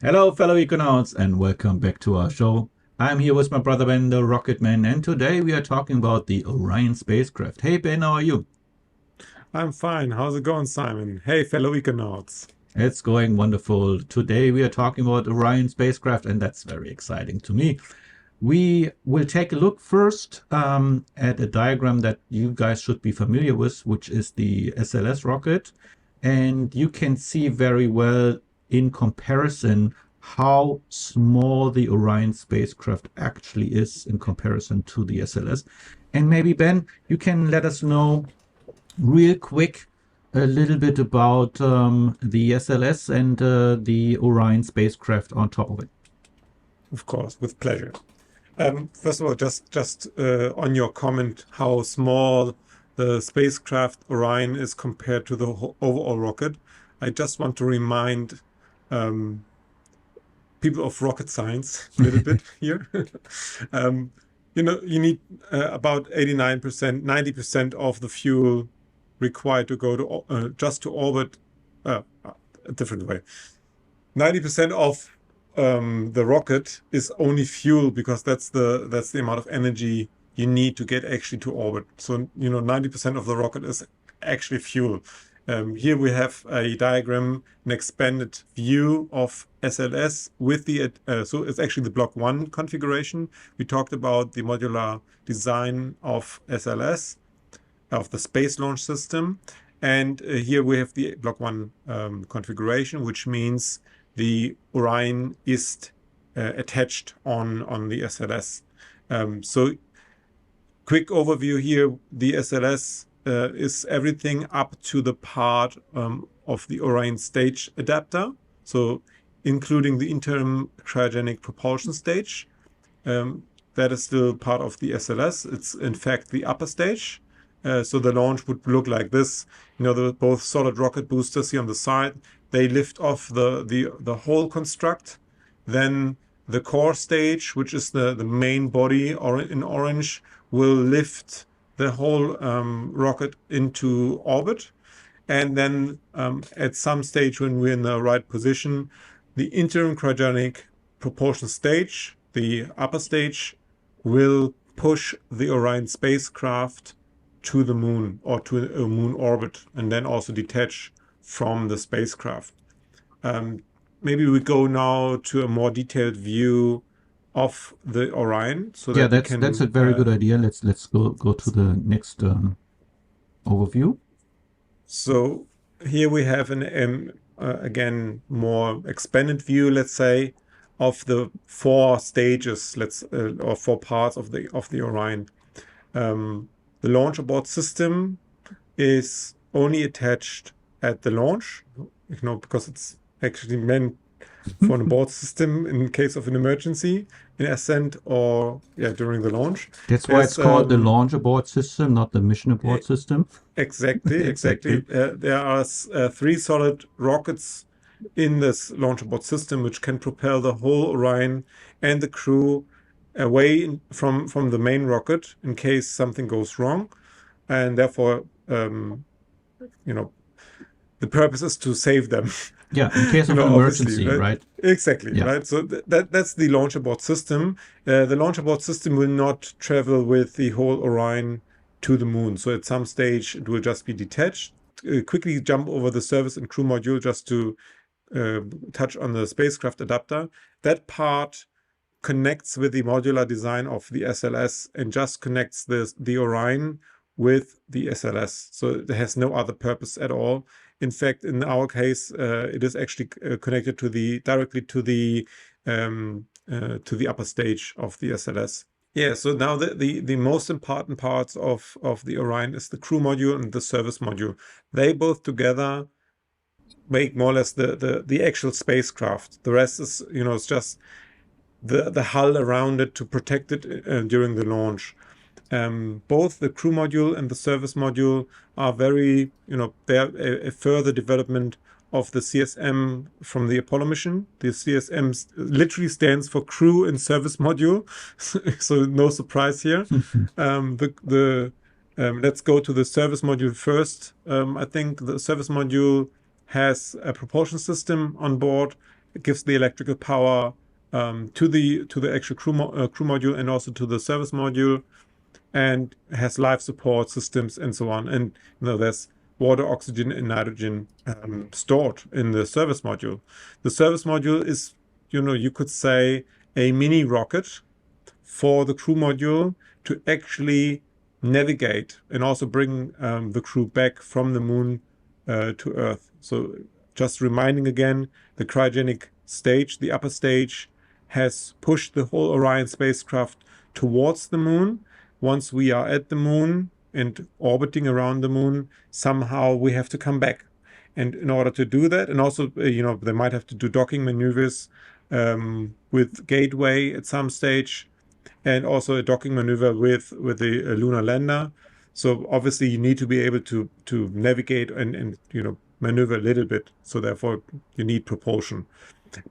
Hello, fellow Econauts, and welcome back to our show. I'm here with my brother Ben, the Rocket Man, and today we are talking about the Orion spacecraft. Hey, Ben, how are you? I'm fine. How's it going, Simon? Hey, fellow Econauts. It's going wonderful. Today we are talking about Orion spacecraft, and that's very exciting to me. We will take a look first at a diagram that you guys should be familiar with, which is the SLS rocket. And you can see very well in comparison how small the Orion spacecraft actually is in comparison to the SLS. And maybe, Ben, you can let us know real quick a little bit about the SLS and the Orion spacecraft on top of it. Of course, with pleasure. First of all, just on your comment, how small the spacecraft Orion is compared to the overall rocket, I just want to remind um, people of rocket science a little bit here. um, you need about 89%, 90% of the fuel required to go to just to orbit. A different way. 90% of the rocket is only fuel because that's the amount of energy you need to get actually to orbit. So 90% of the rocket is actually fuel. Here we have a diagram, an expanded view of SLS with the so it's actually the Block 1 configuration. We talked about the modular design of SLS, of the Space Launch System. And here we have the Block 1 configuration, which means the Orion is attached on the SLS. So quick overview here, the SLS is everything up to the part of the Orion stage adapter, so including the interim cryogenic propulsion stage. That is still part of the SLS. It's in fact the upper stage. So the launch would look like this. Both solid rocket boosters here on the side, they lift off the whole construct. Then the core stage, which is the main body or in orange, will lift the whole rocket into orbit. And then at some stage when we're in the right position, the interim cryogenic propulsion stage, the upper stage, will push the Orion spacecraft to the moon or to a moon orbit and then also detach from the spacecraft. Maybe we go now to a more detailed view of the Orion so Yeah, that we that's a can very good idea. Let's go to the next overview. so here we have an again more expanded view, let's say, of the four stages, or four parts of the Orion. The launch abort system is only attached at the launch, because it's actually meant for an abort system in case of an emergency in ascent or during the launch. That's why it's There's called the launch abort system, not the mission abort system. exactly. Exactly. There are three solid rockets in this launch abort system, which can propel the whole Orion and the crew away from the main rocket in case something goes wrong, and therefore, the purpose is to save them. Yeah, in case of an Obviously, emergency, right? right? Exactly, Yeah. right? So that's the launch abort system. The launch abort system will not travel with the whole Orion to the moon. So at some stage, it will just be detached. Quickly jump over the service and crew module just to touch on the spacecraft adapter. That part connects with the modular design of the SLS and just connects the Orion with the SLS. So it has no other purpose at all. In fact, in our case, it is actually connected directly to the upper stage of the SLS. Yeah, so now the most important parts of the Orion is the crew module and the service module. They both together make more or less the actual spacecraft. The rest is, it's just the hull around it to protect it during the launch. Both the crew module and the service module are very, they're a further development of the CSM from the Apollo mission. The CSM literally stands for crew and service module, so no surprise here. Let's go to the service module first. I think the service module has a propulsion system on board gives the electrical power to the actual crew module and also to the service module, and has life support systems and so on. And there's water, oxygen, and nitrogen stored in the service module. The service module is, you could say, a mini rocket for the crew module to actually navigate and also bring the crew back from the moon to Earth. So just reminding again, the cryogenic stage, the upper stage, has pushed the whole Orion spacecraft towards the moon. Once we are at the moon and orbiting around the moon, somehow we have to come back. And in order to do that, and also, they might have to do docking maneuvers with Gateway at some stage, and also a docking maneuver with the lunar lander. So obviously you need to be able to navigate and maneuver a little bit. So therefore you need propulsion.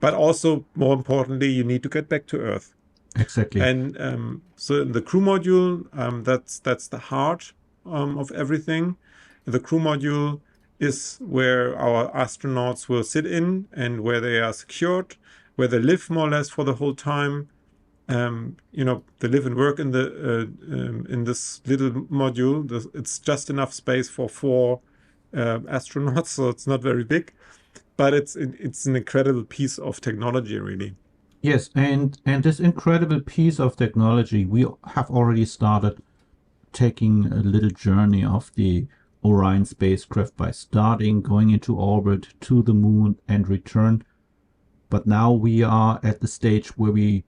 But also, more importantly, you need to get back to Earth. Exactly. And so in the crew module, that's the heart of everything. The crew module is where our astronauts will sit in and where they are secured, where they live more or less for the whole time. They live and work in this little module. It's just enough space for 4 astronauts, so it's not very big, but it's an incredible piece of technology, really. Yes, and this incredible piece of technology, we have already started taking a little journey of the Orion spacecraft by starting going into orbit to the moon and return. But now we are at the stage where we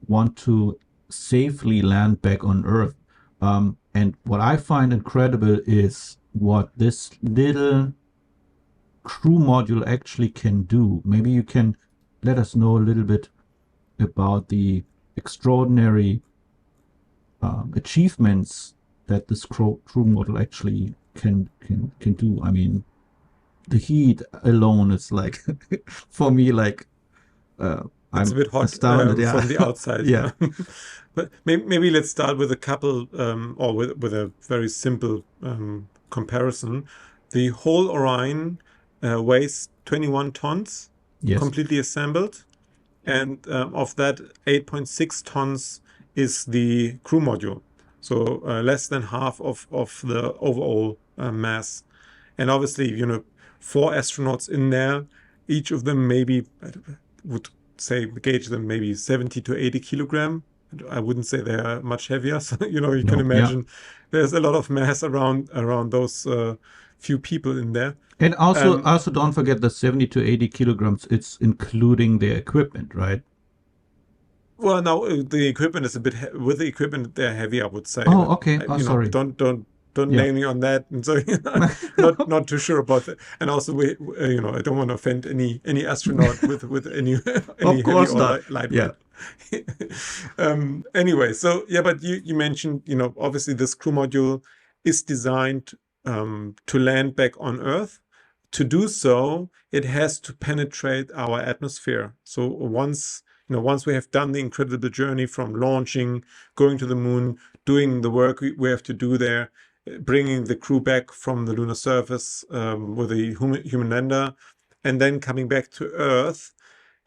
want to safely land back on Earth. And what I find incredible is what this little crew module actually can do. Maybe you can let us know a little bit about the extraordinary achievements that this crew module actually can do. I mean, the heat alone is like for me like It's I'm a bit hot astounded. Yeah. from the outside. Yeah. But maybe let's start with a couple, or with a very simple comparison. The whole Orion weighs 21 tons, Yes. completely assembled. And of that, 8.6 tons is the crew module. So less than half of the overall mass. And obviously, 4 astronauts in there, each of them maybe, I would say, gauge them maybe 70 to 80 kilogram. I wouldn't say they're much heavier. So, you No, can yeah. imagine there's a lot of mass around those few people in there. And also don't forget the 70 to 80 kilograms. It's including their equipment, right? Well, now the equipment is a bit with the equipment they're heavy, I would say. Oh, But okay. Oh, sorry. don't Yeah. nail me on that. And so not too sure about that. And also we I don't want to offend any astronaut with any Of course heavy or not. lightweight. Anyway, so yeah, but you mentioned, obviously this crew module is designed to land back on Earth. To do so, it has to penetrate our atmosphere. So once we have done the incredible journey from launching, going to the moon, doing the work we have to do there, bringing the crew back from the lunar surface with a human lander, and then coming back to Earth,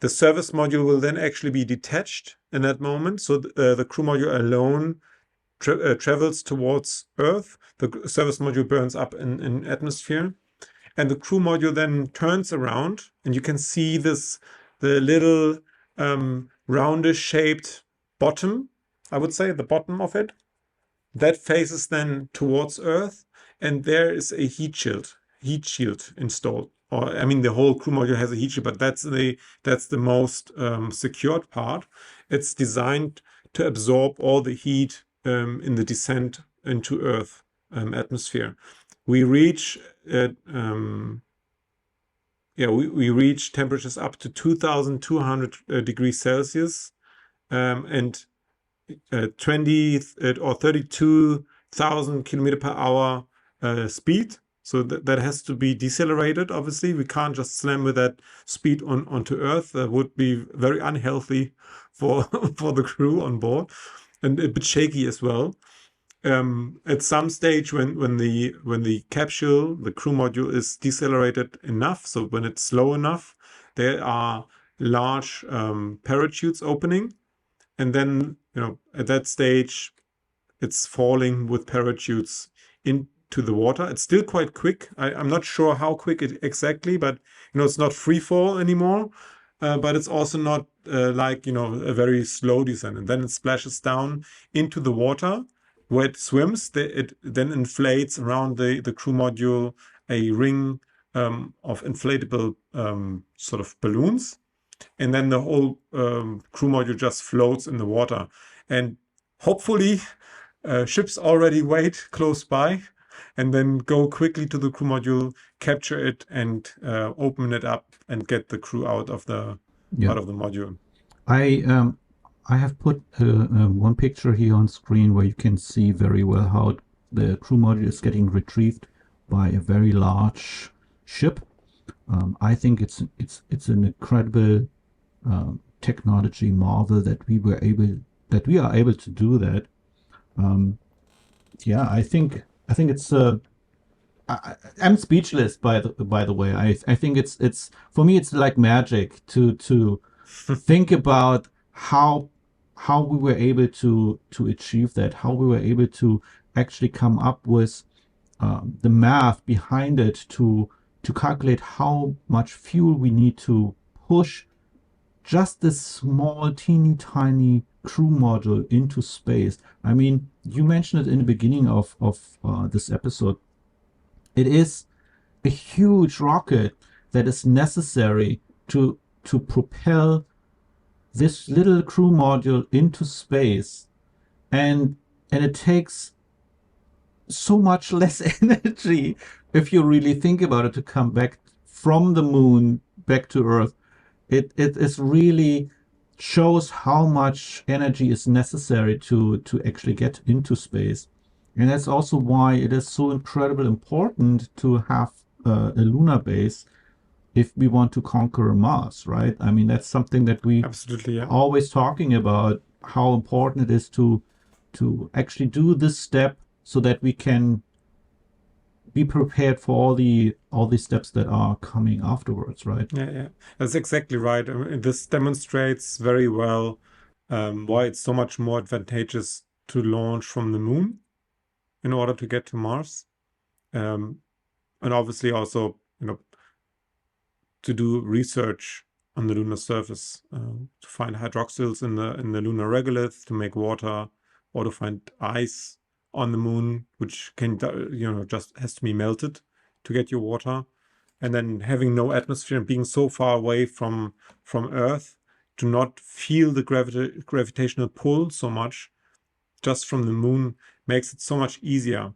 the service module will then actually be detached in that moment. So the crew module alone travels towards Earth. The service module burns up in atmosphere. And the crew module then turns around, and you can see the little roundish shaped bottom, I would say, the bottom of it. That faces then towards Earth, and there is a heat shield installed. Or I mean, the whole crew module has a heat shield, but that's the most secured part. It's designed to absorb all the heat in the descent into Earth atmosphere. We reach we reach temperatures up to 2,200 degrees Celsius and 20 or 32,000 kilometer per hour speed. So that has to be decelerated. Obviously, we can't just slam with that speed onto Earth. That would be very unhealthy for for the crew on board, and a bit shaky as well. At some stage when the capsule, the crew module, is decelerated enough, so when it's slow enough, there are large parachutes opening, and then at that stage it's falling with parachutes into the water. It's still quite quick. I'm not sure how quick it exactly, but it's not free fall anymore. But it's also not like a very slow descent. And then it splashes down into the water where it swims. It then inflates around the crew module a ring of inflatable sort of balloons, and then the whole crew module just floats in the water. And hopefully ships already wait close by, and then go quickly to the crew module, capture it, and open it up and get the crew out of the module. I have put one picture here on screen where you can see very well how the crew module is getting retrieved by a very large ship. I think it's an incredible technology marvel that we are able to do that. I think it's I'm speechless by the way. I think it's for me it's like magic to think about how we were able to achieve that, how we were able to actually come up with the math behind it to calculate how much fuel we need to push just this small, teeny tiny crew module into space. I mean, you mentioned it in the beginning of this episode. It is a huge rocket that is necessary to propel this little crew module into space, and it takes so much less energy, if you really think about it, to come back from the moon back to Earth. It is really shows how much energy is necessary to actually get into space. And that's also why it is so incredibly important to have a lunar base if we want to conquer Mars, right? I mean, that's something that we absolutely always talking about, how important it is to actually do this step so that we can be prepared for all the steps that are coming afterwards, right? Yeah, that's exactly right. I mean, this demonstrates very well why it's so much more advantageous to launch from the moon in order to get to Mars, and obviously also to do research on the lunar surface, to find hydroxyls in the lunar regolith, to make water, or to find ice on the moon, which can just has to be melted to get your water. And then having no atmosphere and being so far away from Earth to not feel the gravitational pull so much just from the moon makes it so much easier,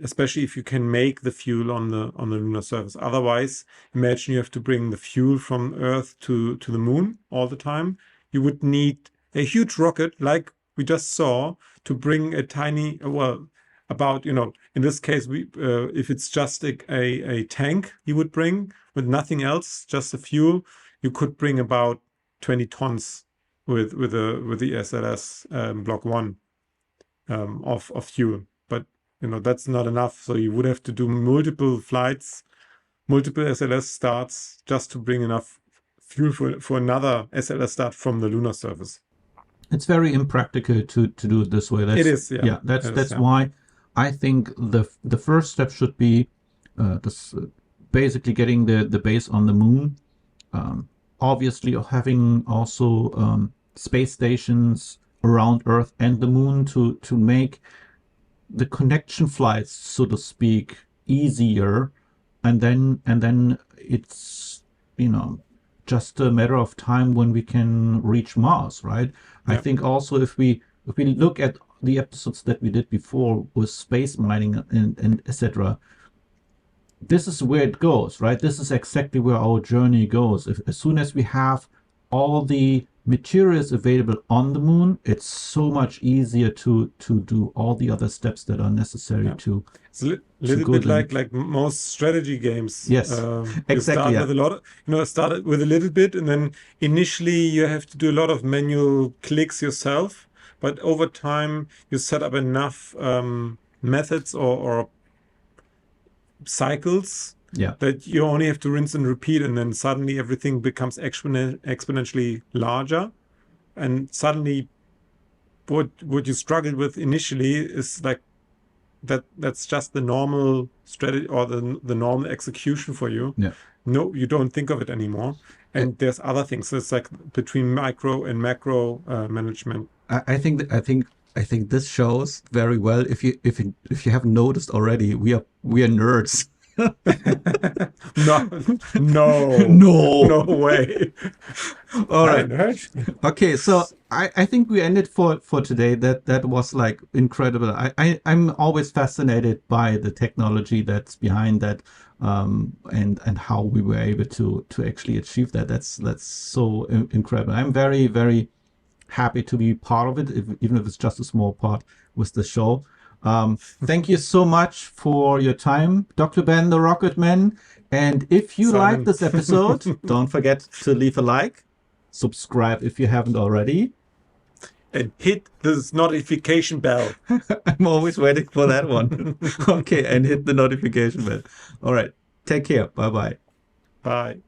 especially if you can make the fuel on the lunar surface. Otherwise, imagine you have to bring the fuel from Earth to the moon all the time. You would need a huge rocket like we just saw to bring a tiny, about, in this case, if it's just a tank you would bring with nothing else, just the fuel, you could bring about 20 tons with the SLS Block 1 of fuel. But that's not enough. So you would have to do multiple flights, multiple SLS starts just to bring enough fuel for another SLS start from the lunar surface. It's very impractical to do it this way. It is, yeah. That's why I think the first step should be basically getting the base on the moon. Obviously, having also space stations around Earth and the moon to make the connection flights, so to speak, easier, and then it's just a matter of time when we can reach Mars, right? Yeah. I think also if we look at the episodes that we did before with space mining and etc., this is where it goes, right? This is exactly where our journey goes. As soon as we have all the materials available on the moon, it's so much easier to do all the other steps that are necessary to. It's a little bit like most strategy games. Yes, exactly. Start with a lot. Start with a little bit, and then initially you have to do a lot of manual clicks yourself. But over time, you set up enough methods or cycles Yeah. that you only have to rinse and repeat, and then suddenly everything becomes exponentially larger, and suddenly what you struggled with initially is like that's just the normal strategy or the normal execution for you. Yeah. No, you don't think of it anymore. And there's other things. So it's like between micro and macro management. I think this shows very well. If you haven't noticed already, we are nerds. No, No. no way. All right. Nerd? Okay, so I think we ended for today. That was like incredible. I'm always fascinated by the technology that's behind that, and how we were able to actually achieve that. That's so incredible. I'm very, very happy to be part of it, even if it's just a small part with the show. Thank you so much for your time, Dr. Ben the Rocket Man. And if you Simon. like this episode, don't forget to leave a like, subscribe if you haven't already. And hit this notification bell. I'm always waiting for that one. Okay, and hit the notification bell. All right, take care. Bye-bye. Bye.